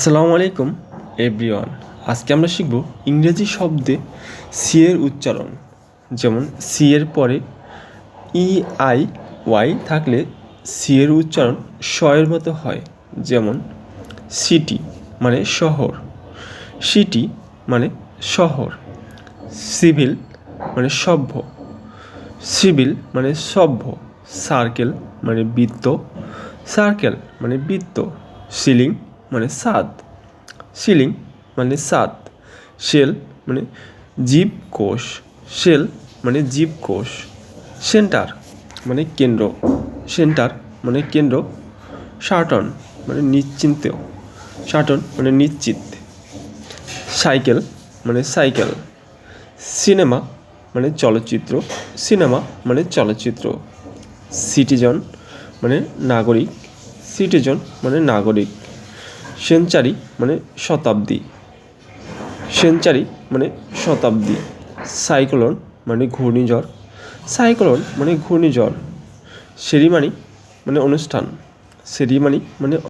আসসালামু আলাইকুম এভরিওয়ান। আজকে আমরা শিখব ইংরেজি শব্দে সি এর উচ্চারণ। যেমন সি এর পরে ই আই ওয়াই থাকলে সি এর উচ্চারণ শ এর মতো হয়। যেমন সিটি মানে শহর, সিটি মানে শহর। সিভিল মানে সভ্য, সিভিল মানে সভ্য। সার্কেল মানে বৃত্ত, সার্কেল মানে বৃত্ত। সিলিং মানে ছাদ, সিলিং মানে ছাদ। শেল মানে জীবকোষ, শেল মানে জীবকোষ। সেন্টার মানে কেন্দ্র, সেন্টার মানে কেন্দ্র। সার্টন মানে নিশ্চিন্ত, সার্টন মানে নিশ্চিত। সাইকেল মানে সাইকেল। সিনেমা মানে চলচ্চিত্র, সিনেমা মানে চলচ্চিত্র। সিটিজন মানে নাগরিক, সিটিজন মানে নাগরিক। সেঞ্চারি মানে শতাব্দী, সেঞ্চারি মানে শতাব্দী। সাইক্লোন মানে ঘূর্ণিঝড়, সাইক্লোন মানে ঘূর্ণিঝড়। সেরিমানি মানে অনুষ্ঠান, সেরিমানি মানে